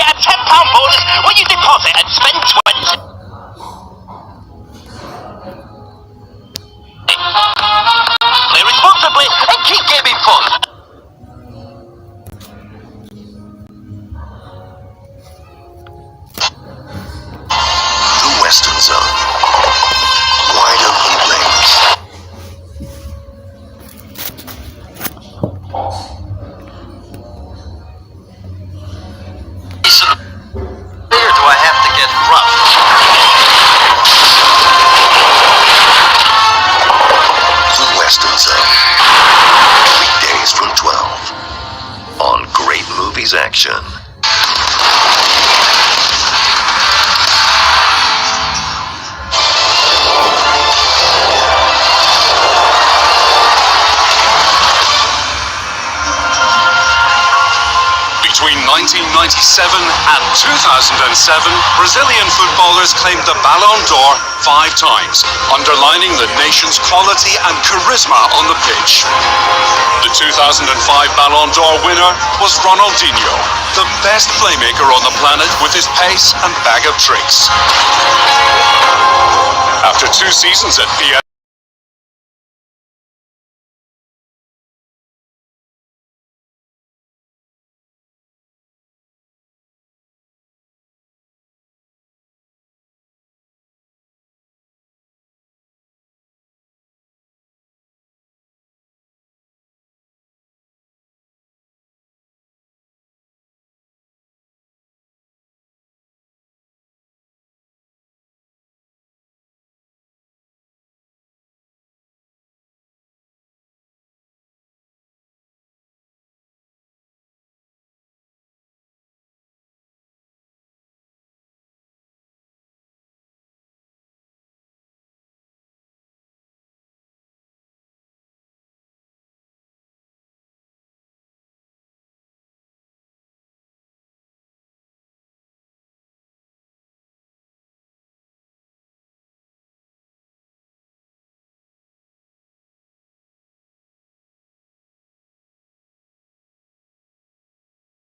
get a £10 bonus when you deposit and spend 20. Play responsibly and keep gaming fun. The Western Zone. Wide open lanes. Where do I have to get rough? The Western Zone. Weekdays from 12 on Great Movies Action. Between 1997 and 2007, Brazilian footballers claimed the Ballon d'Or 5 times, underlining the nation's quality and charisma on the pitch. The 2005 Ballon d'Or winner was Ronaldinho, the best playmaker on the planet with his pace and bag of tricks. After 2 seasons at PSG,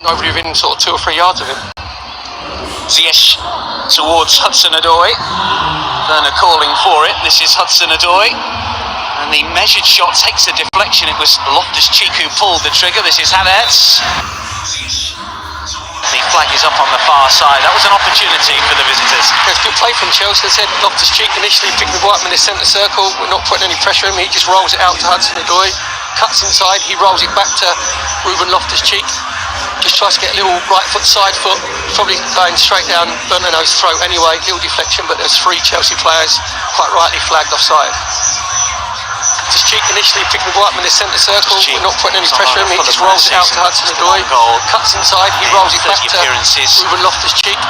Nobody within sort of 2 or 3 yards of him. Ziyech towards Hudson-Odoi. Werner calling for it. This is Hudson-Odoi. And the measured shot takes a deflection. It was Loftus-Cheek who pulled the trigger. This is Havertz. The flag is up on the far side. That was an opportunity for the visitors. It's good play from Chelsea. I said Loftus-Cheek initially picked the ball up in the centre circle. We're not putting any pressure on him. He just rolls it out to Hudson-Odoi. Cuts inside. He rolls it back to Ruben Loftus-Cheek. Just tries to get a little right foot, side foot, probably going straight down Bernardo's throat anyway, little deflection, but there's 3 Chelsea players quite rightly flagged offside. Loftus-Cheek initially picked the ball up in the centre circle, we're not putting any pressure on him, he just rolls it out to Hudson-Odoi, cuts inside, he rolls it back to Ruben Loftus-Cheek,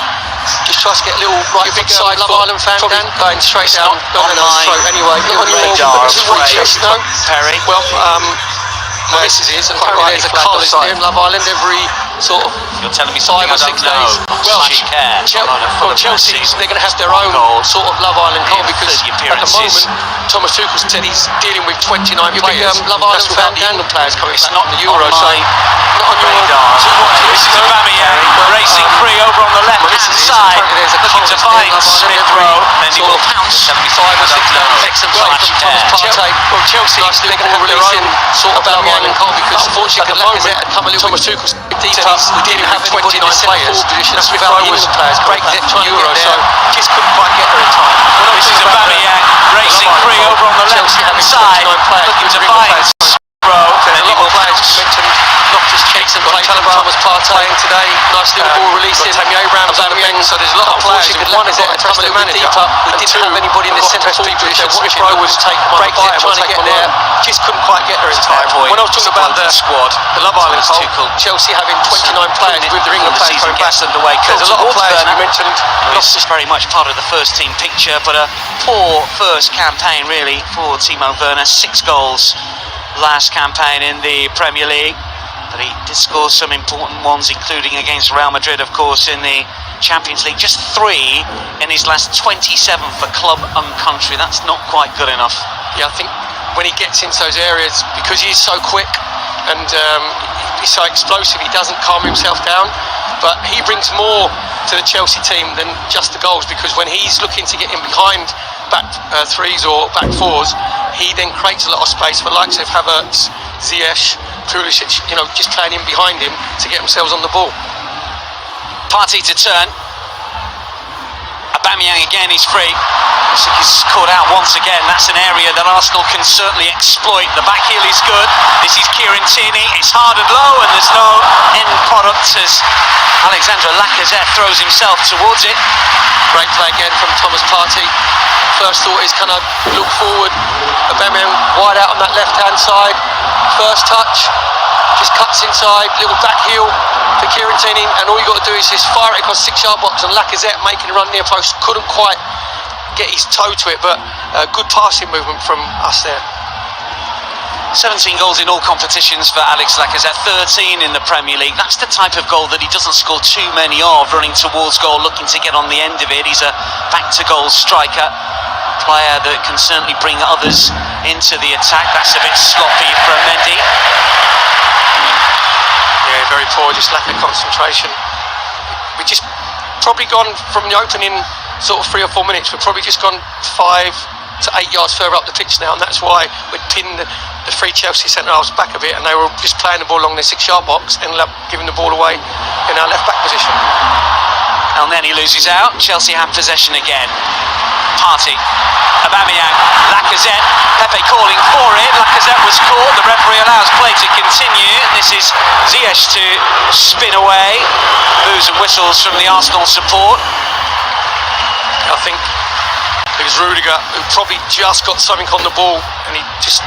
just tries to get a little right foot, side foot, Love Island fan, probably going straight down Bernardo's throat anyway. Perry. Well, my missus is, and apparently there's a college in Love Island every sort of You're telling me 5 or 6 days. Well, Chelsea, they're going to have their own sort of Love Island goal because at the moment, Thomas Tuchel said he's dealing with 29 players. Love Island without the England players coming back from the Euro, so not on your radar. This is Aubameyang racing free over on the left-hand side, looking to find Smith Rowe, then he will pounce. 5 or 6 days. Excellent play from Thomas Partey. Well, Chelsea, they're going to have their own sort of Love Island goal because unfortunately at the moment, Thomas Tuchel's deep up. We didn't have 29 players. That's without the England players. Brexit Euro, so just couldn't quite get there in time. This is Aubameyang racing free over on the left-hand side, looking to find Rowe, and then a he lot will of players pounce. mentioned Loftus-Cheek and Thomas Partey today. Nice little ball releasing. Tammy Abrams out of the so there's a lot of players. One is there to come a little bit deeper. We didn't have anybody in the centre forward position. Smith Rowe was Brexit trying to get there. Just couldn't quite get there in time. When I was talking about the squad, the Love Island goal, Chelsea having 29 players with their England players coming back. underway. There's a lot of players we mentioned. This is very much part of the first team picture, but a poor first campaign really for Timo Werner. 6 goals last campaign in the Premier League, but he did score some important ones, including against Real Madrid, of course, in the Champions League. Just 3 in his last 27 for club and country. That's not quite good enough. Yeah, I think when he gets into those areas, because he's so quick and he's so explosive, he doesn't calm himself down. but he brings more to the Chelsea team than just the goals, because when he's looking to get in behind back threes or back fours, he then creates a lot of space for likes of Havertz, Ziyech, Pulisic, just playing in behind him to get themselves on the ball. Partey to turn. Aubameyang again, he's free. He's caught out once again. That's an area that Arsenal can certainly exploit. The back heel is good. This is Kieran Tierney. It's hard and low, and there's no end product as Alexandre Lacazette throws himself towards it. Great play again from Thomas Partey. First thought is, can I look forward? Aubameyang wide out on that left-hand side. First touch, just cuts inside, little back heel for Kieran Tierney, and all you got to do is just fire it across 6-yard box, and Lacazette making a run near post, couldn't quite get his toe to it, but good passing movement from us there. 17 goals in all competitions for Alex Lacazette, 13 in the Premier League. That's the type of goal that he doesn't score too many of, running towards goal, looking to get on the end of it. He's a back-to-goal striker, player that can certainly bring others into the attack. That's a bit sloppy from Mendy. Yeah, very poor, just lack of concentration. We've just probably gone from the opening sort of 3 or 4 minutes, we've probably just gone 5 to 8 yards further up the pitch now, and that's why we'd pinned the three Chelsea centre-halves back a bit, and they were just playing the ball along their 6-yard box, ended up giving the ball away in our left-back position. Elneny loses out, Chelsea have possession again. Partey, Aubameyang, Lacazette, Pepe calling for it. Lacazette was caught, the referee allows play to continue. This is Ziyech to spin away. Boos and whistles from the Arsenal support. I think it was Rudiger who probably just got something on the ball, and he just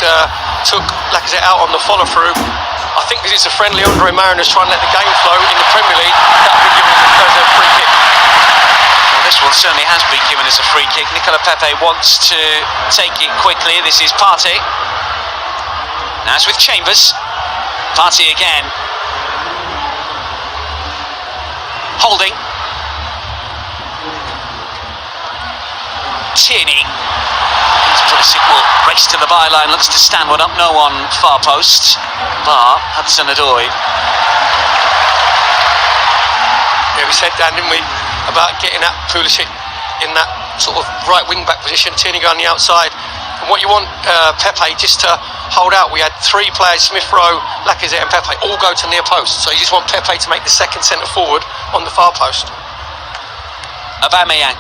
took Lacazette out on the follow-through. I think because it's a friendly, Andre Mariners trying to let the game flow in the Premier League, that would be given as a free kick. Well, this one certainly has been given as a free kick. Nicola Pepe wants to take it quickly. This is Partey. Now it's with Chambers. Partey again. Holding. Tierney. Pulisic will race to the byline, looks to stand one up, no on far post. Bar Hudson-Odoi. Yeah, we said, Dan, didn't we, about getting at Pulisic in that sort of right wing-back position, Tierney going on the outside. And what you want Pepe just to hold out. We had 3 players, Smith Rowe, Lacazette and Pepe, all go to near post. So you just want Pepe to make the second centre-forward on the far post. Aubameyang.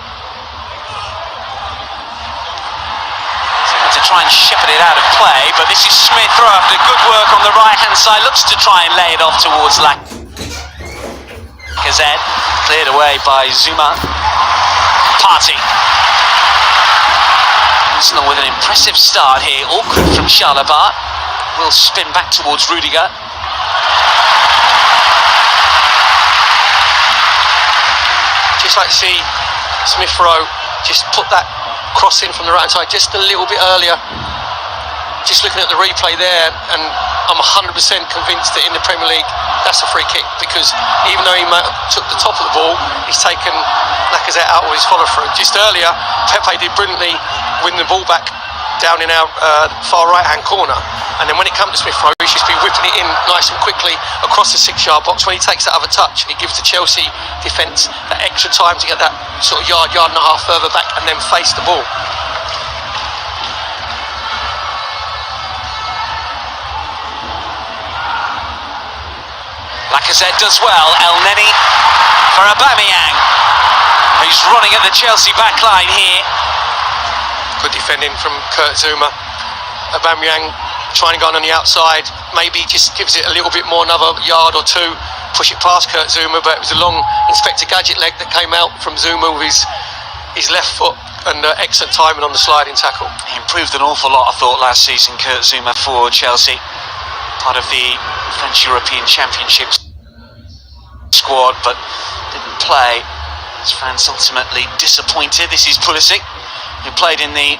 To try and shepherd it out of play, but this is Smith Rowe after good work on the right-hand side, looks to try and lay it off towards Lacazette, cleared away by Zouma. Partey. Arsenal with an impressive start here, awkward from Chalobah, will spin back towards Rudiger. Just like to see Smith Rowe just put that cross in from the right hand side just a little bit earlier. Just looking at the replay there, and I'm 100% convinced that in the Premier League that's a free kick, because even though he took the top of the ball, he's taken Lacazette out with his follow through. Just earlier, Pepe did brilliantly winning the ball back down in our far right hand corner, and then when it comes to Smith Rowe, he should be whipping it in nice and quickly across the 6-yard box. When he takes that other touch, it gives the Chelsea defence that extra time to get that sort of yard and a half further back and then face the ball. Lacazette does well. Elneny for Aubameyang, who's running at the Chelsea back line here. Good defending from Kurt Zouma. Aubameyang trying to go on the outside, maybe just gives it a little bit more, another yard or 2, push it past Kurt Zouma, but it was a long Inspector Gadget leg that came out from Zouma with his left foot, and excellent timing on the sliding tackle. He improved an awful lot, I thought, last season, Kurt Zouma, for Chelsea. Part of the French European Championship squad, but didn't play. His fans ultimately disappointed. This is Pulisic, who played in the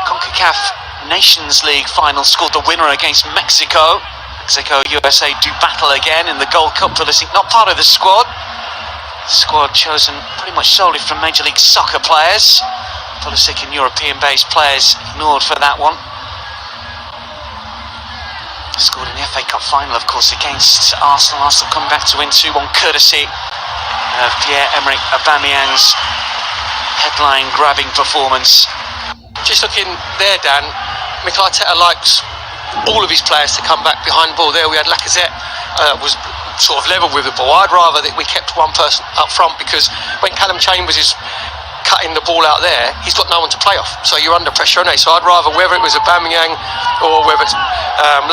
CONCACAF Nations League final, scored the winner against Mexico. Mexico, USA do battle again in the Gold Cup. Pulisic not part of the squad. Squad chosen pretty much solely from Major League Soccer players. Pulisic and European-based players ignored for that one. Scored in the FA Cup final, of course, against Arsenal. Arsenal come back to win 2-1 courtesy of Pierre-Emerick Aubameyang's headline-grabbing performance. Just looking there, Dan, Mikel Arteta likes all of his players to come back behind the ball. There we had Lacazette was sort of level with the ball. I'd rather that we kept one person up front, because when Callum Chambers is cutting the ball out there, he's got no one to play off, so you're under pressure anyway. So I'd rather, whether it was Aubameyang or whether it's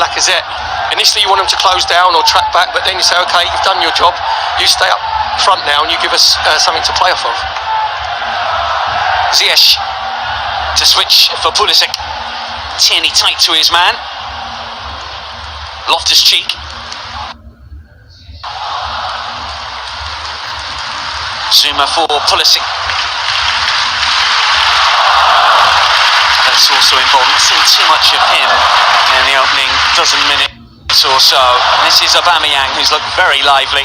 Lacazette, initially you want them to close down or track back, but then you say, okay, you've done your job, you stay up front now and you give us something to play off of. Ziyech to switch for Pulisic. Tierney tight to his man. Loftus-Cheek. Zuma for Pulisic. That's also involved. Not seen too much of him in the opening dozen minutes or so. This is Aubameyang, who's looked very lively.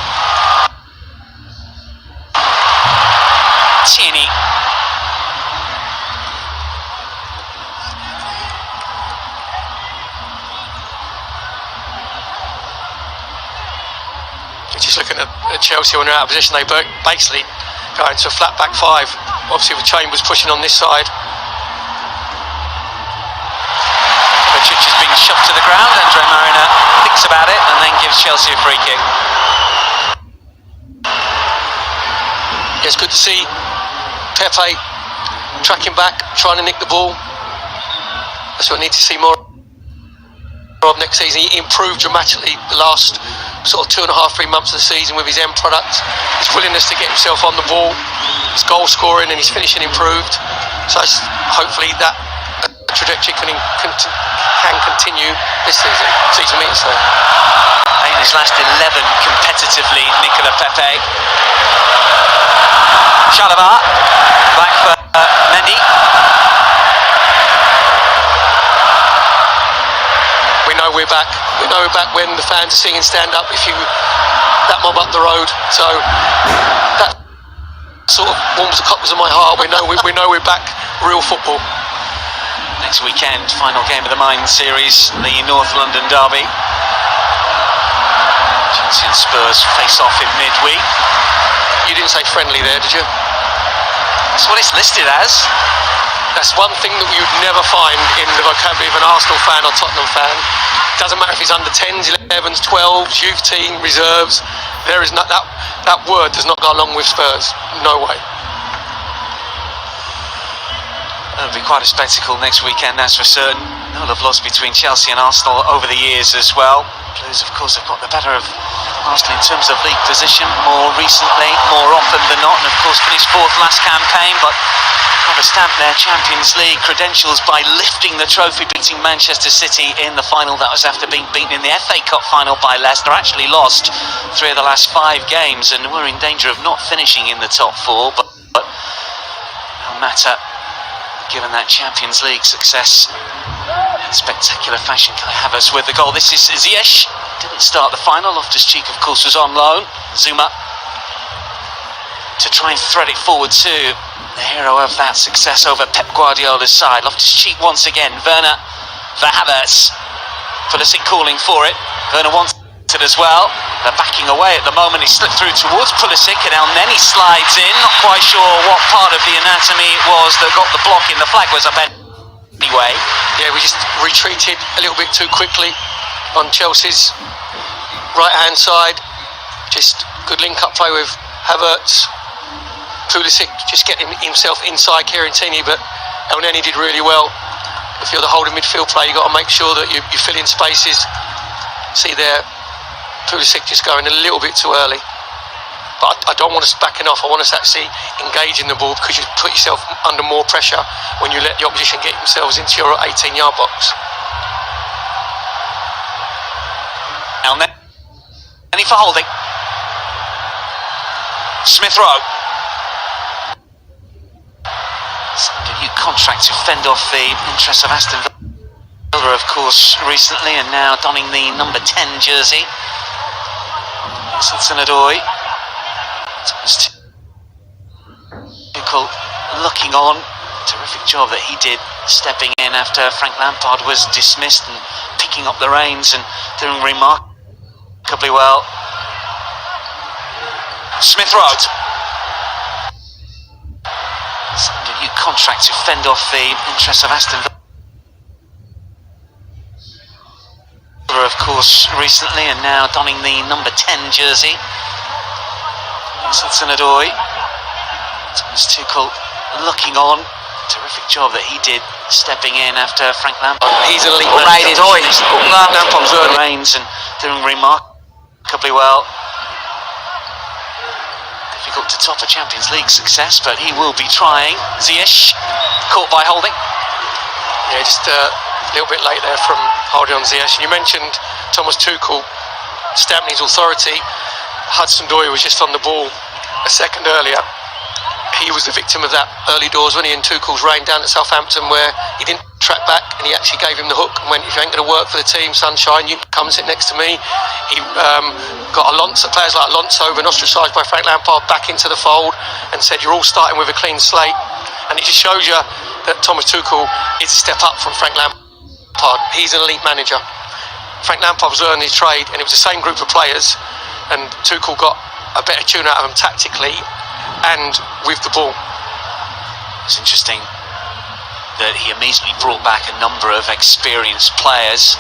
Tierney. Just looking at Chelsea when they're out of position, they basically go into a flat back five. Obviously with Chambers pushing on this side. Kovacic is being shoved to the ground. Andre Mariner thinks about it and then gives Chelsea a free kick. It's good to see Pepe tracking back, trying to nick the ball. That's what we need to see more of next season. He improved dramatically the last sort of 2.5-3 months of the season with his end product, his willingness to get himself on the ball, his goal scoring and his finishing improved. So hopefully that trajectory can continue this season means so. In his last 11 competitively, Nicola Pepe. Chalobah back for Mendy. We know we're back. We know we're back when the fans are singing "Stand Up." If you that mob up the road, so that sort of warms the cockles of my heart. We know we're back. Real football. Next weekend, final game of the Mind series, the North London derby. Chelsea and Spurs face off in midweek. You didn't say friendly there, did you? That's what it's listed as. That's one thing that you'd never find in the vocabulary of an Arsenal fan or Tottenham fan. Doesn't matter if it's under 10s, 11s, 12s, youth team, reserves. There is not that word does not go along with Spurs. No way. It'll be quite a spectacle next weekend, that's for certain. No love lost between Chelsea and Arsenal over the years as well. Blues, of course, have got the better of Arsenal in terms of league position more recently, more often than not, and of course finished fourth last campaign, but have stamped their Champions League credentials by lifting the trophy, beating Manchester City in the final. That was after being beaten in the FA Cup final by Leicester. Actually lost 3 of the last 5 games and were in danger of not finishing in the top 4, but no matter. Given that Champions League success in spectacular fashion, Kai Havertz with the goal. This is Ziyech. Didn't start the final. Loftus-Cheek, of course, was on loan. Zuma to try and thread it forward to the hero of that success over Pep Guardiola's side. Loftus-Cheek once again. Werner for Havertz. Pulisic calling for it. Werner wants it as well. They're backing away at the moment. He slipped through towards Pulisic and El Neni slides in. Not quite sure what part of the anatomy it was that got the block in. The flag was up anyway. Yeah, we just retreated a little bit too quickly on Chelsea's right hand side. Just good link up play with Havertz. Pulisic just getting himself inside Kieran Tierney, but El Neni did really well. If you're the holding midfield player, you've got to make sure that you fill in spaces. See there, Pulisic just going a little bit too early. But I don't want us backing off. I want us actually engaging the ball, because you put yourself under more pressure when you let the opposition get themselves into your 18-yard box. El Neni for holding. Smith Rowe. Signed a new contract to fend off the interests of Aston Villa, of course, recently, and now donning the number 10 jersey. Hudson-Odoi. Tuchel looking on. Terrific job that he did stepping in after Frank Lampard was dismissed and picking up the reins and doing remarkably well. Smith Rowe. back to fend off the interest of Aston Villa, of course, recently, and now donning the number 10 jersey. Hudson-Odoi. Thomas Tuchel looking on. Terrific job that he did stepping in after Frank Lampard. He's an elite manager. Lampard's earned reins and doing remarkably well. Difficult to top a Champions League success, but he will be trying. Ziyech caught by Holding. Yeah, just a little bit late there from holding on Ziyech. And you mentioned Thomas Tuchel stamping his authority. Hudson-Odoi was just on the ball a second earlier. He was the victim of that early doors when he and Tuchel's reign down at Southampton, where he didn't track back and he actually gave him the hook and went, if you ain't going to work for the team, sunshine, you come and sit next to me. He got players like Alonso, been ostracised by Frank Lampard, back into the fold and said, you're all starting with a clean slate. And it just shows you that Thomas Tuchel is a step up from Frank Lampard. He's an elite manager. Frank Lampard was earning his trade, and it was the same group of players, and Tuchel got a better tune out of them tactically and with the ball. It's interesting that he immediately brought back a number of experienced players.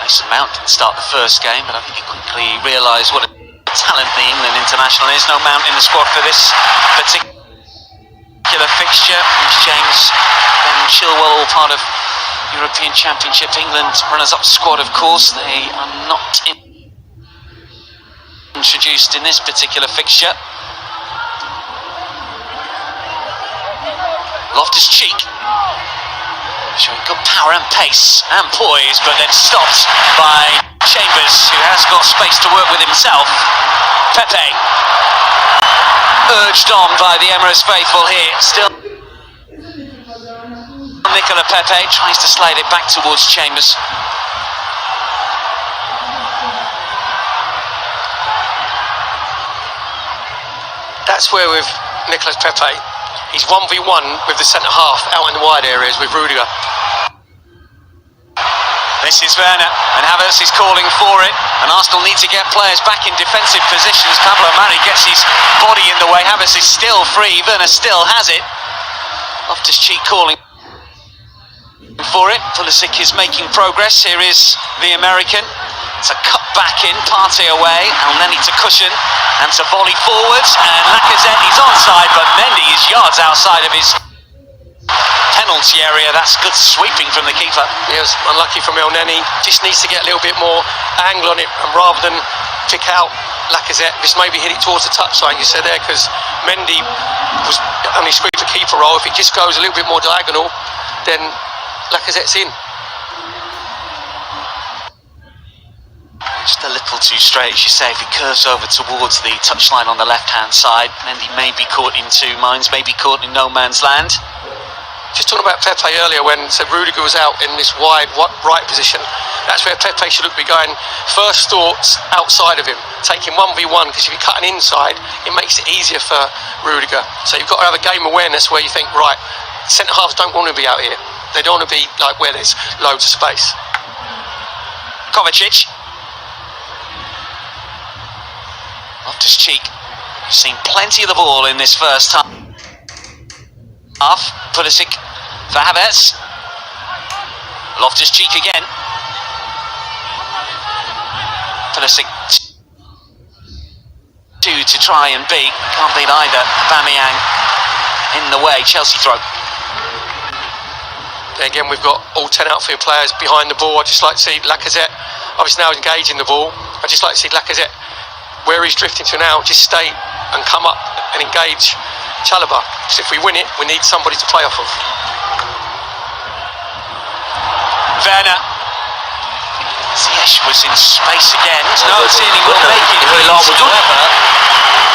Mason Mount didn't start the first game, but I think he quickly realised what a talent the England international is. No Mount in the squad for this particular fixture. Reece James and Chilwell, all part of European Championship England runners-up squad, of course. They are not introduced in this particular fixture. Loftus-Cheek showing good power and pace and poise, but then stopped by Chambers, who has got space to work with himself. Pepe urged on by the Emirates faithful here. Still Nicola Pepe tries to slide it back towards Chambers. That's where with Nicolas Pepe, he's 1v1 with the centre-half out in the wide areas with Rudiger. This is Werner, and Havertz is calling for it, and Arsenal need to get players back in defensive positions. Pablo Mari gets his body in the way. Havertz is still free. Werner still has it. Loftus-Cheek calling for it. Pulisic is making progress. Here is the American. It's a cut back in, Partey away, Elneny to cushion, and to volley forwards, and Lacazette is onside, but Mendy is yards outside of his penalty area. That's good sweeping from the keeper. He was unlucky from Elneny, just needs to get a little bit more angle on it, and rather than pick out Lacazette, just maybe hit it towards the touchline, you said there, because Mendy was only squeezed the keeper role. If it just goes a little bit more diagonal, then Lacazette's in. Just a little too straight, as you say. If he curves over towards the touchline on the left-hand side, Mendy may be caught in two minds, may be caught in no man's land. Just talking about Pepe earlier, when said Rudiger was out in this wide right position, that's where Pepe should be going. First thoughts outside of him, taking 1v1, because if you're cutting inside, it makes it easier for Rudiger. So you've got to have a game awareness where you think, right, centre-halves don't want to be out here. They don't want to be like where there's loads of space. Kovacic. Loftus-Cheek, you've seen plenty of the ball in this first half. Pulisic for Havertz. Loftus-Cheek again. Pulisic two to try and beat. Can't beat either. Aubameyang in the way. Chelsea throw. Again, we've got all 10 outfield players behind the ball. I'd just like to see Lacazette, obviously now engaging the ball. I'd just like to see Lacazette, where he's drifting to now, just stay and come up and engage Chalobah. Because if we win it, we need somebody to play off of. Werner. Ziyech was in space again. No, Tierney will make it. However,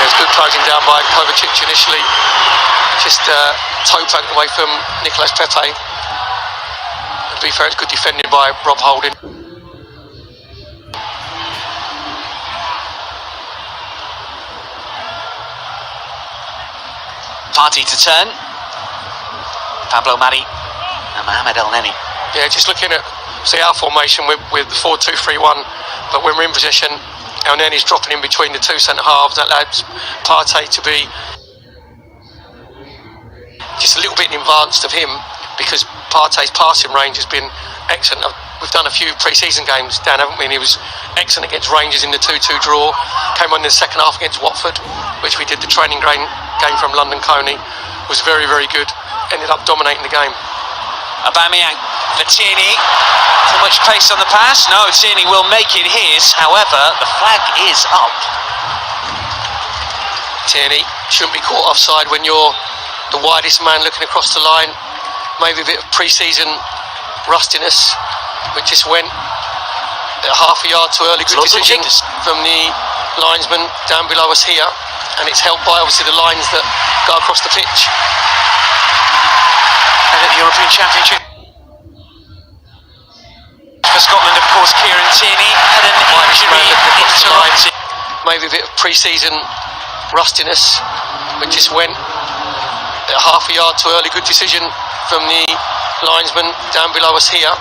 there's good closing down by Kovacic initially. Just toe poked away from Nicolas Pepe. To be fair, it's good defending by Rob Holding. Partey to turn. Pablo Mari and Mohamed Elneny. Yeah, just looking at our formation with the 4-2-3-1, but when we're in possession, Elneny's dropping in between the two centre halves. That allows Partey to be just just a little bit in advance of him because Partey's passing range has been excellent. We've done a few pre-season games, Dan, haven't we? And he was excellent against Rangers in the 2-2 draw. Came on in the second half against Watford, which we did the training game from London Coney. Was very, very good. Ended up dominating the game. Aubameyang for Tierney. Too much pace on the pass. No, Tierney will make it his. However, the flag is up. Tierney shouldn't be caught offside when you're the widest man looking across the line. Maybe a bit of pre-season rustiness, but just went half a yard too early. Good decision from the linesman down below us here, and it's helped by obviously the lines that go across the pitch. And at the European Championship for Scotland, of course, Kieran Tierney had an injury interrupted. Maybe a bit of pre-season rustiness, but just went half a yard too early. Good decision from the linesman down below us here,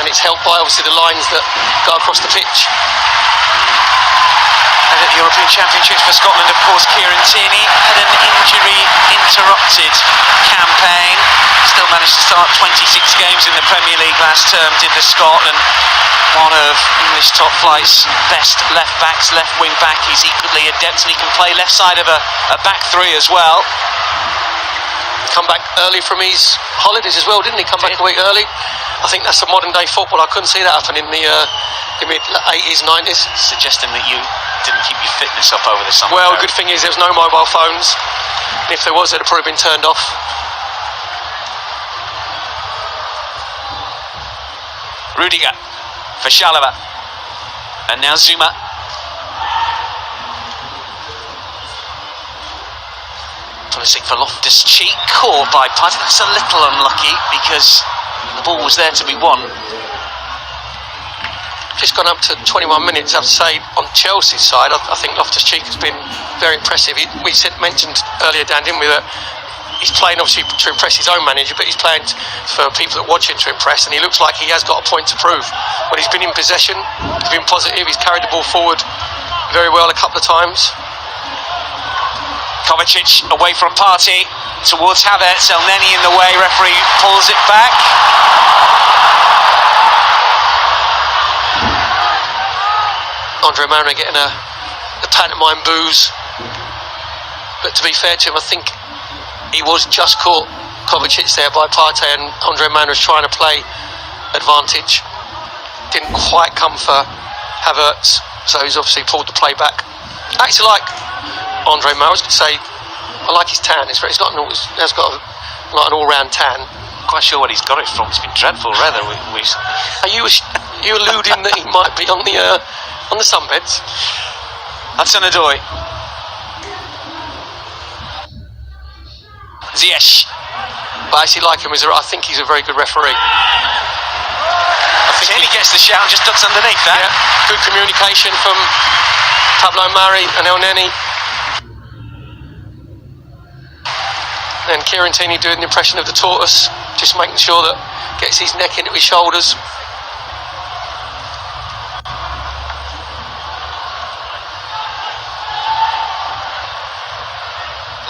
and it's helped by obviously the lines that go across the pitch. And at the European Championships for Scotland, of course, Kieran Tierney had an injury interrupted campaign. Still managed to start 26 games in the Premier League last term, did the Scotland. One of English top flight's best left backs, left wing back. He's equally adept and he can play left side of a back three as well. Come back early from his holidays as well, didn't he? Come back a week early. I think that's the modern day football. I couldn't see that happen in the mid 80s, 90s. Suggesting that you didn't keep your fitness up over the summer. Well, good thing is there's no mobile phones. If there was, they'd have probably been turned off. Rudiger for Chalobah. And now Zuma. Pulisic for Loftus-Cheek, caught by Partey. That's a little unlucky because the ball was there to be won. Just gone up to 21 minutes, I have to say, on Chelsea's side. I think Loftus-Cheek has been very impressive. Mentioned earlier, Dan, didn't we, that he's playing obviously to impress his own manager, but he's playing for people that watch him to impress, and he looks like he has got a point to prove. When he's been in possession, he's been positive, he's carried the ball forward very well a couple of times. Kovacic away from Partey towards Havertz. Elneny in the way, referee pulls it back. Andre Mariner getting the pantomime boos, but to be fair to him, I think he was just caught Kovacic there by Partey, and Andre Mariner was trying to play advantage. Didn't quite come for Havertz, so he's obviously pulled the play back. Actually, like Andre Mariner, I was going to say, I like his tan. He's got an all-round tan. Quite sure what he's got it from. It's been dreadful weather. Are you alluding that he might be on the sunbeds? Hudson-Odoi. Ziyech. But I actually like him. I think he's a very good referee. Tierney gets the shout and just ducks underneath that. Yeah. Good communication from Pablo Mari and Elneny. And Kieran Tierney doing the impression of the tortoise, just making sure that gets his neck into his shoulders.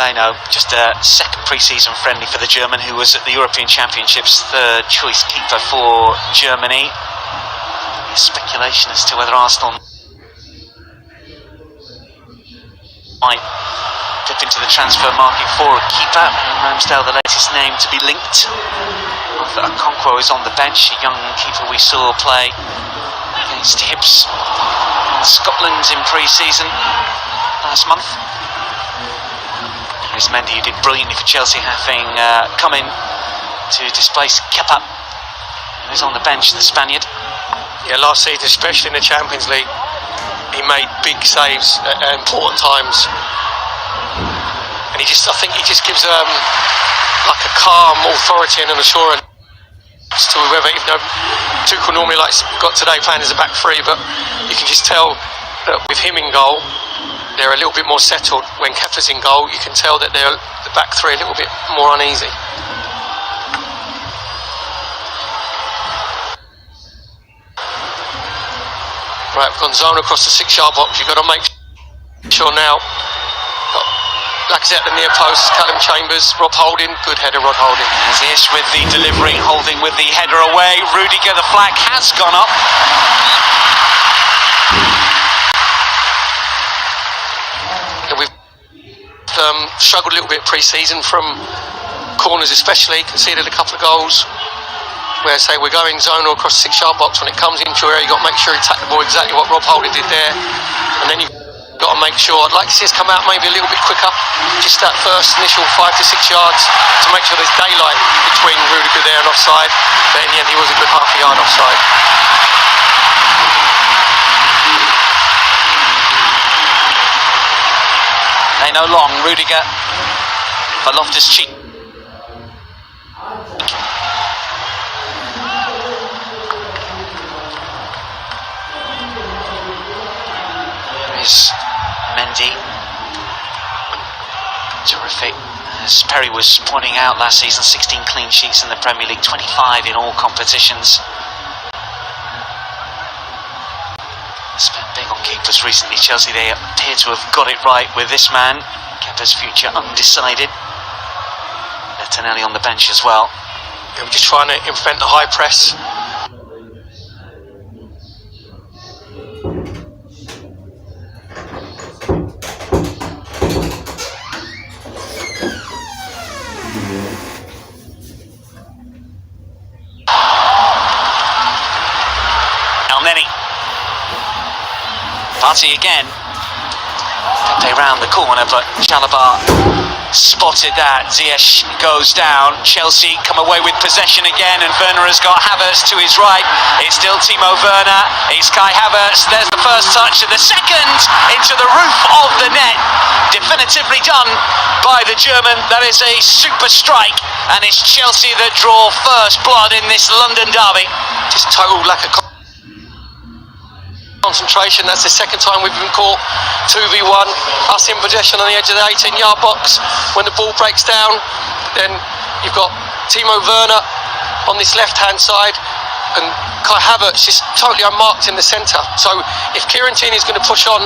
Leno, just a second pre-season friendly for the German, who was at the European Championships third choice keeper for Germany. Speculation as to whether Arsenal might dip into the transfer market for a keeper. Ramsdale, the latest name to be linked. Arthur Okonkwo is on the bench, a young keeper we saw play against Hibs in Scotland in pre-season last month. Chris Mendy, who did brilliantly for Chelsea, having come in to displace Kepa, who's on the bench, the Spaniard. Yeah, last season, especially in the Champions League, he made big saves at important times. And I think he just gives like a calm authority and an assurance to whoever. Tuchel normally got today playing as a back three, but you can just tell that with him in goal, they're a little bit more settled. When Kepa's in goal, you can tell that the back three a little bit more uneasy. Right, we've gone zone across the 6-yard box. You've got to make sure now. Got like I said, at the near post, Callum Chambers, Rob Holding, good header, Rod Holding. As Ish with the delivery, Holding with the header away. Rudiger, the flag has gone up. Yeah, we've struggled a little bit pre-season from corners especially, conceded a couple of goals where, say, we're going zone or across the 6-yard box. When it comes into your area, you've got to make sure you attack the ball, exactly what Rob Holding did there. And then you've got to make sure, I'd like to see us come out maybe a little bit quicker, just that first initial 5 to 6 yards, to make sure there's daylight between Rudiger there and offside. But in the end, he was a good half a yard offside. They know long, Rudiger for Loftus-Cheek. There's Mendy. Terrific. As Perry was pointing out last season, 16 clean sheets in the Premier League, 25 in all competitions. Spent big on keepers recently, Chelsea. They appear to have got it right with this man. Kepa's future undecided. Bettinelli on the bench as well. Yeah, we're just trying to implement the high press. Elneny. Party again. Pepe round the corner, but Chalobah spotted that. Ziyech goes down. Chelsea come away with possession again, and Werner has got Havertz to his right. It's still Timo Werner. It's Kai Havertz. There's the first touch, and the second into the roof of the net. Definitively done by the German. That is a super strike, and it's Chelsea that draw first blood in this London derby. Just total lack of concentration. That's the second time we've been caught 2v1, us in possession on the edge of the 18-yard box. When the ball breaks down, then you've got Timo Werner on this left-hand side and Kai Havertz just totally unmarked in the centre. So if Kieran Tierney is going to push on,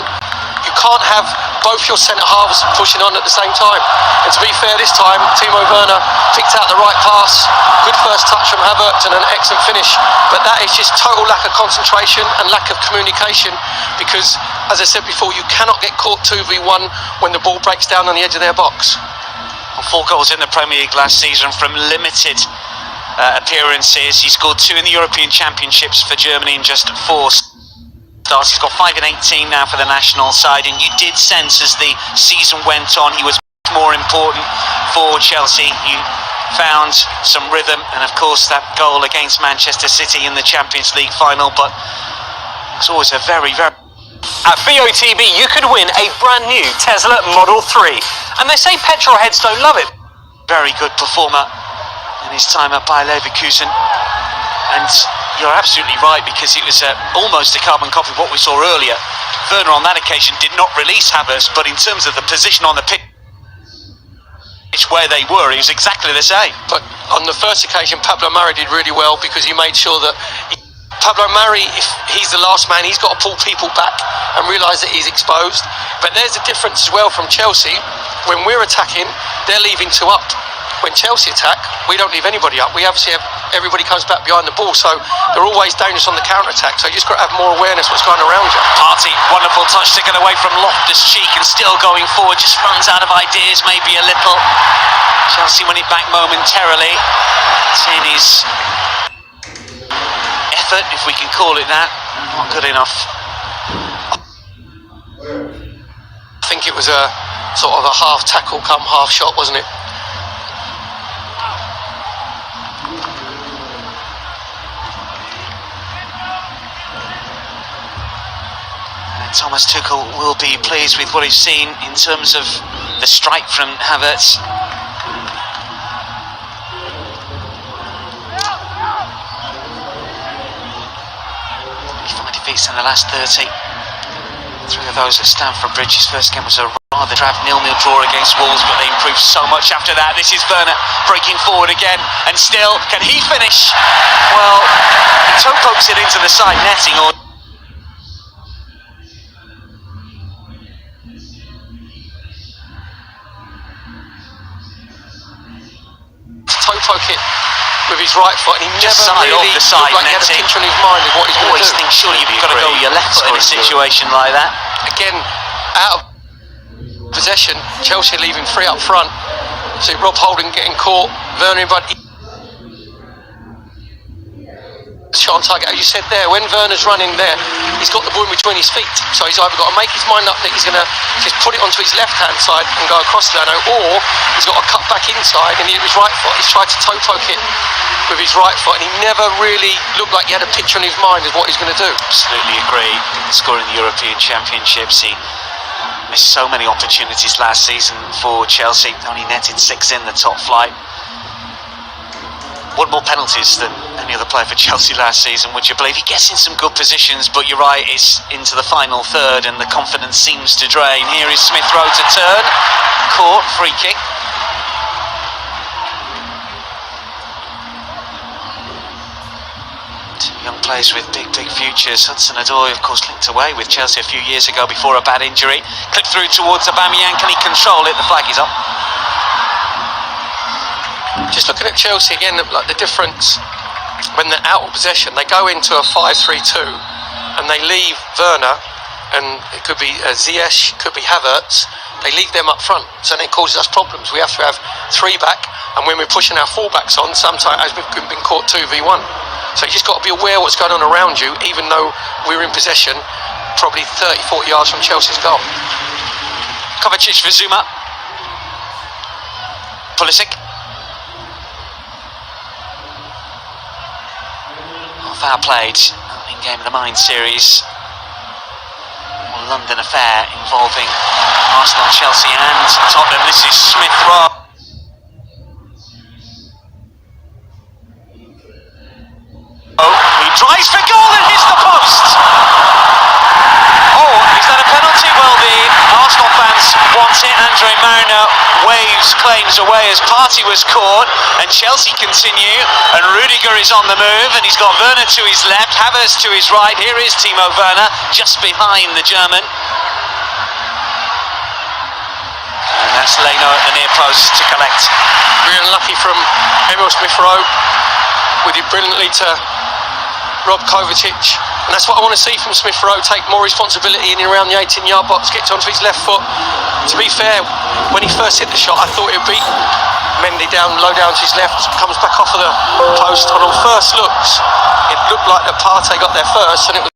you can't have both your centre halves pushing on at the same time. And to be fair, this time Timo Werner picked out the right pass, good first touch from Havertz and an excellent finish. But that is just total lack of concentration and lack of communication, because, as I said before, you cannot get caught 2v1 when the ball breaks down on the edge of their box. 4 goals in the Premier League last season from limited appearances. He scored 2 in the European Championships for Germany in just 4 starts. He's got 5 in 18 now for the national side, and you did sense as the season went on he was more important for Chelsea. He found some rhythm, and of course that goal against Manchester City in the Champions League final, but it's always a very At BOTB, you could win a brand new Tesla Model 3. And they say petrol heads don't love it. very good performer in his time at Bayer Leverkusen. And you're absolutely right, because it was almost a carbon copy of what we saw earlier. Werner on that occasion did not release Havertz, but in terms of the position on the pitch where they were, it was exactly the same. But on the first occasion, Pablo Mari did really well, because he made sure that Pablo Mari, if he's the last man, he's got to pull people back and realise that he's exposed. But there's a difference as well from Chelsea. When we're attacking, they're leaving 2 up. When Chelsea attack, we don't leave anybody up. We obviously have everybody comes back behind the ball, so they're always dangerous on the counter-attack. So you just got to have more awareness what's going around you. Partey, wonderful touch taken away from Loftus-Cheek, and still going forward, just runs out of ideas maybe a little. Chelsea win it back momentarily. Seeing his effort, if we can call it that, not good enough. I think it was a sort of a half tackle come half shot, wasn't it? Thomas Tuchel will be pleased with what he's seen in terms of the strike from Havertz. Defeats in the last 30. 3 of those at Stamford Bridge. His first game was a rather drab 0-0 draw against Wolves, but they improved so much after that. This is Werner breaking forward again, and still, can he finish? Well, he toe pokes it into the side netting, or toe poke it with his right foot, and he Just never side, really off the side, looked like he had a netting. picture in his mind of what he's going to Always do. think surely you've got to go with your left foot in a Scoring situation like that. Again, out of possession, Chelsea leaving three up front. See Rob Holding getting caught, Werner in front. Shot on target, as you said there, when Werner's running there, he's got the ball in between his feet, so he's either got to make his mind up that he's going to just put it onto his left hand side and go across Leno, or he's got to cut back inside and hit his right foot. He's tried to toe poke it with his right foot, and he never really looked like he had a picture in his mind of what he's going to do. Absolutely agree. Scoring the European Championships, he missed so many opportunities last season for Chelsea. Only netted 6 in the top flight. Won more penalties than any other player for Chelsea last season, would you believe? He gets in some good positions, but you're right, it's into the final third and the confidence seems to drain. Here is Smith Rowe to turn. Caught, free kick. Two young players with big futures. Hudson-Odoi, of course, linked away with Chelsea a few years ago before a bad injury. Clipped through towards Aubameyang. Can he control it? The flag is up. Just looking at Chelsea again, like the difference when they're out of possession, they go into a 5-3-2 and they leave Werner, and it could be Ziyech, could be Havertz. They leave them up front, so then it causes us problems. We have to have 3 back, and when we're pushing our fullbacks on, sometimes as we've been caught 2v1. So you just got to be aware what's going on around you, even though we're in possession, probably 30-40 yards from Chelsea's goal. Kovacic for Zuma. Pulisic. Foul played in Game of the Mind series. London affair involving Arsenal, Chelsea and Tottenham. This is Smith Rowe. He drives for goal and hits the post. Oh, is that a penalty? Well, the Arsenal fans want it. Andre Mariner waves claims away as Partey was caught, and Chelsea continue, and Rudiger is on the move, and he's got Werner to his left, Havertz to his right. Here is Timo Werner just behind the German, and that's Leno at the near post to collect. Really unlucky from Emil Smith Rowe, with it brilliantly to Rob Kovacic, and that's what I want to see from Smith Rowe. Take more responsibility in and around the 18-yard box, gets onto his left foot. To be fair, when he first hit the shot, I thought it would beat Mendy down, low down to his left, comes back off of the post, and on first looks, it looked like that Partey got there first, and it was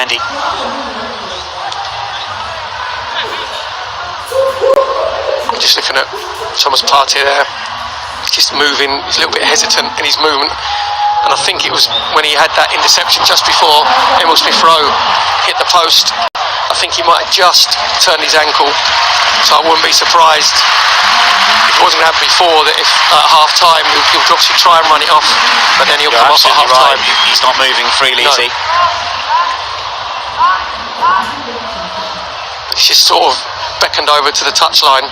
Mendy. Just looking at Thomas Partey there, he's just moving, he's a little bit hesitant in his movement, and I think it was when he had that interception just before Emil Smith Rowe hit the post, I think he might have just turned his ankle, so I wouldn't be surprised if it wasn't happened before, that if at half time he'll obviously try and run it off, but then he'll You're come off at half absolutely right. time. He's not moving freely, is he? He's just sort of beckoned over to the touchline.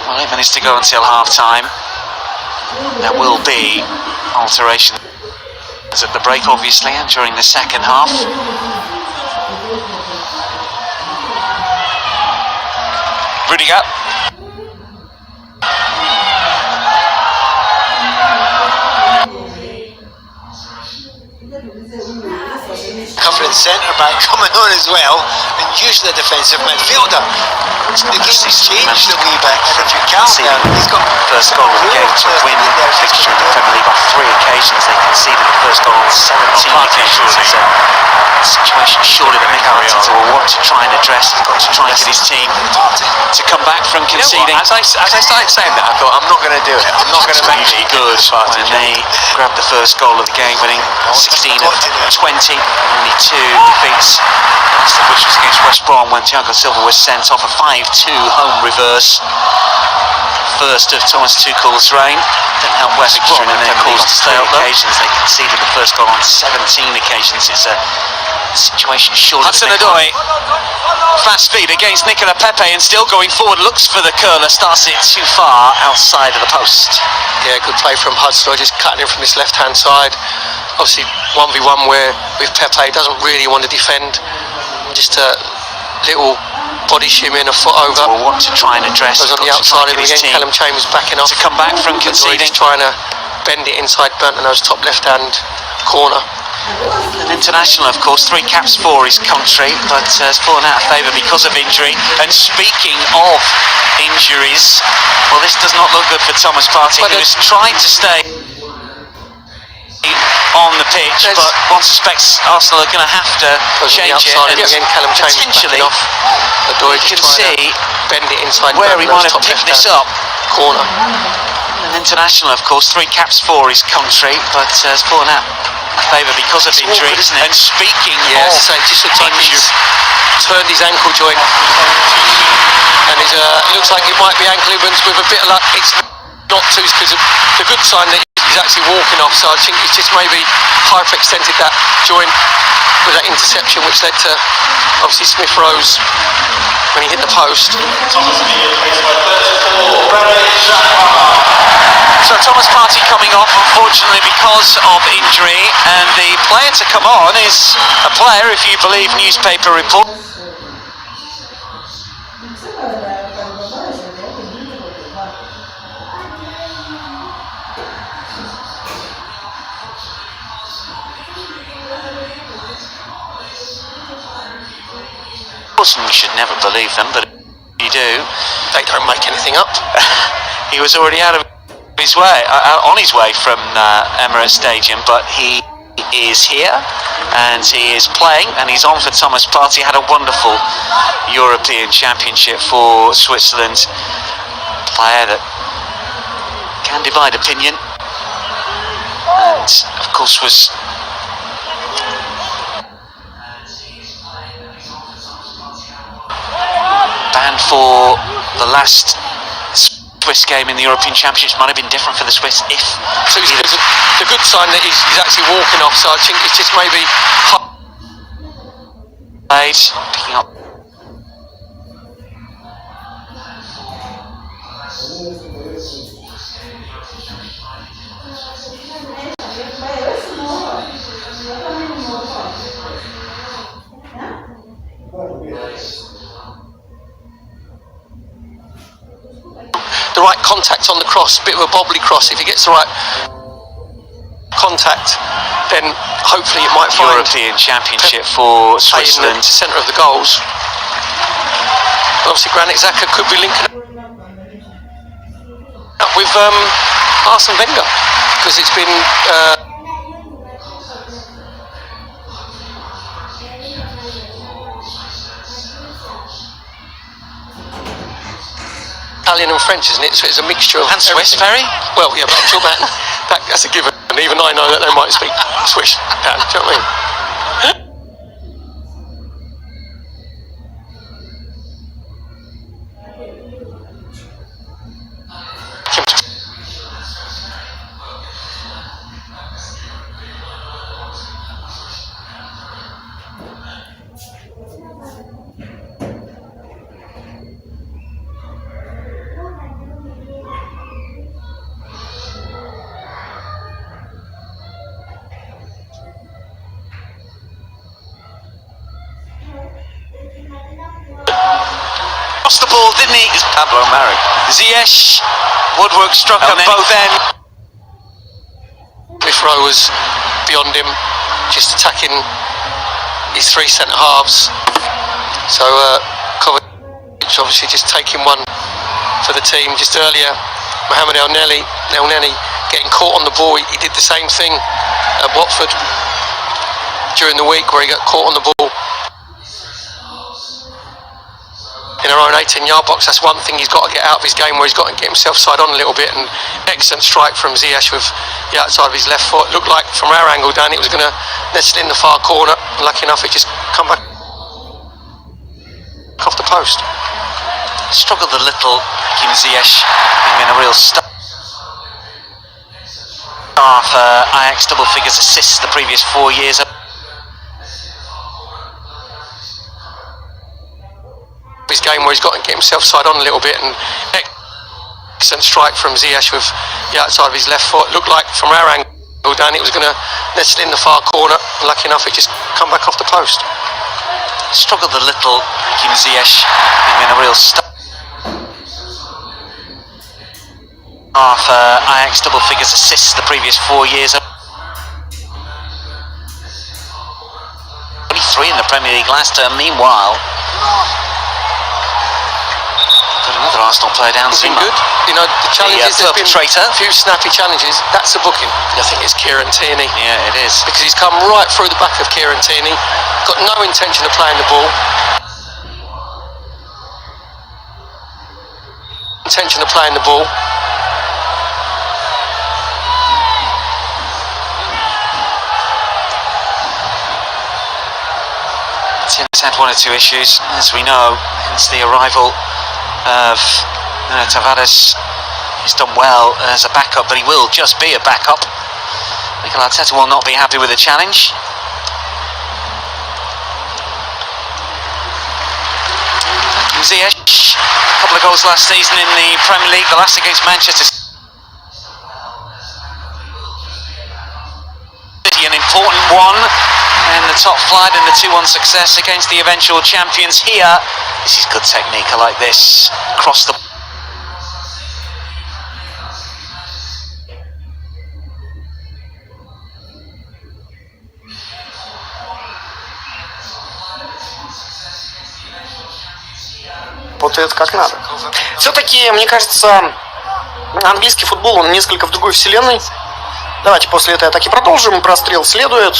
Well, 8 minutes to go until half time. There will be alterations at the break, obviously, and during the second half. Rudiger. Confident centre back coming on as well, and usually a defensive midfielder. The game has changed a wee bit, and if you count there, he's got First goal of the game to win the fixture in the Premier League on 3 occasions. They conceded the first goal on 17 occasions. It's a situation surely that Mikel Arteta will want to try and address. He's got to try and get his team to come back from conceding. as I started saying that, I thought, I'm not going to do it. I'm not going to make Usually it good when they grabbed the first goal of the game, winning 16 of 20, and only 2 defeats, last of which was against West Brom when Thiago Silva was sent off. A 5-2 home reverse. First of Thomas Tuchel's reign. Didn't help West Brom in their calls to stay on 3 occasions. They conceded the first goal on 17 occasions. It's a situation short of Hudson-Odoi. fast speed against Nicola Pepe and still going forward, looks for the curler, starts it too far outside of the post. Yeah, good play from Hudson, just cutting in from his left-hand side. Obviously, 1v1 where with Pepe doesn't really want to defend. Just a little body shimmy and a foot over. Will want to try and address. Goes on the outside of him again. Callum Chambers backing off to come back from conceding. He's trying to bend it inside Bernardo's top left-hand corner. An international, of course, 3 caps for his country, but has fallen out of favour because of injury. And speaking of injuries, well, this does not look good for Thomas Partey, who has tried to stay on the pitch, but one suspects Arsenal are going to have to change it. And again, Callum Chambers potentially, off. you can see bend it inside where he might Bernardo's have top picked this left-hand up. corner. An international, of course, 3 caps for his country, but has fallen out of favour because of injury. And speaking Yes, of so it just looks like he's turned his ankle joint, and it looks like it might be ankle Evans. With a bit of luck, it's not too, because the good sign that he's actually walking off. So I think he's just maybe hyperextended that joint with that interception, which led to obviously Smith Rowe's when he hit the post. So Thomas Partey coming off, unfortunately, because of injury, and the player to come on is a player, if you believe newspaper reports. You should never believe them, but you do. They don't make anything up. He was already out of his way, on his way from Emirates Stadium, but he is here and he is playing, and he's on for Thomas Partey. Had a wonderful European Championship for Switzerland. Player that can divide opinion, and of course was banned for the last Swiss game in the European Championships. Might have been different for the Swiss if So it's a good sign that he's actually walking off. So I think it's just maybe picking up. the right contact on the cross, a bit of a bobbly cross. If he gets the right contact, then hopefully it might find European Championship for in the Switzerland. centre of the goals. Obviously Granit Xhaka could be linking up with Arsene Wenger, because it's been Italian and French, isn't it? So it's a mixture of And Swiss, everything. very. Well, yeah, but I'm talking about that's a given. And even I know that they might speak Swiss. Yeah, do you know what I mean? Lost the ball, didn't he? It's Pablo Mari. Ziyech, Woodwork struck on both then. Smith Rowe was beyond him, just attacking his three centre halves. So Kovacic obviously just taking one for the team. Just earlier, Mohamed Elneny getting caught on the ball. He did the same thing at Watford during the week, where he got caught on the ball in our own 18-yard box. That's one thing he's got to get out of his game, where he's got to get himself side on a little bit. And excellent strike from Ziyech with the outside of his left foot. Looked like from our angle down it was going to nestle in the far corner. Lucky enough it just come back off the post. Struggled a little, Hakim Ziyech, being in a real star for Ajax, double figures assists the previous 4 years. His game, where he's got to get himself side on a little bit. And excellent strike from Ziyech with the outside of his left foot. Looked like from our angle down it was going to nestle in the far corner. Lucky enough it just come back off the post. Struggled a little, Hakim Ziyech, being in a real star for Ajax, double figures assists the previous 4 years. Only 3 in the Premier League last term. Meanwhile, got another Arsenal player down. Been good. You know, the challenges, there's been perpetrator. a few snappy challenges. That's a booking. I think it's Kieran Tierney. Yeah, it is. Because he's come right through the back of Kieran Tierney, got no intention of playing the ball. Intention of playing the ball. Tim's had 1 or 2 issues, as we know, hence the arrival of Tavares. He's done well as a backup, but he will just be a backup. Mikel Arteta will not be happy with the challenge. Ziyech, a couple of goals last season in the Premier League, the last against Manchester City, an important one in the top flight, and the 2-1 success against the eventual champions here. This is good technique, I like this. Across the... Работает как надо. Все-таки, мне кажется, английский футбол, он несколько в другой вселенной. Давайте после этой атаки продолжим. Прострел следует.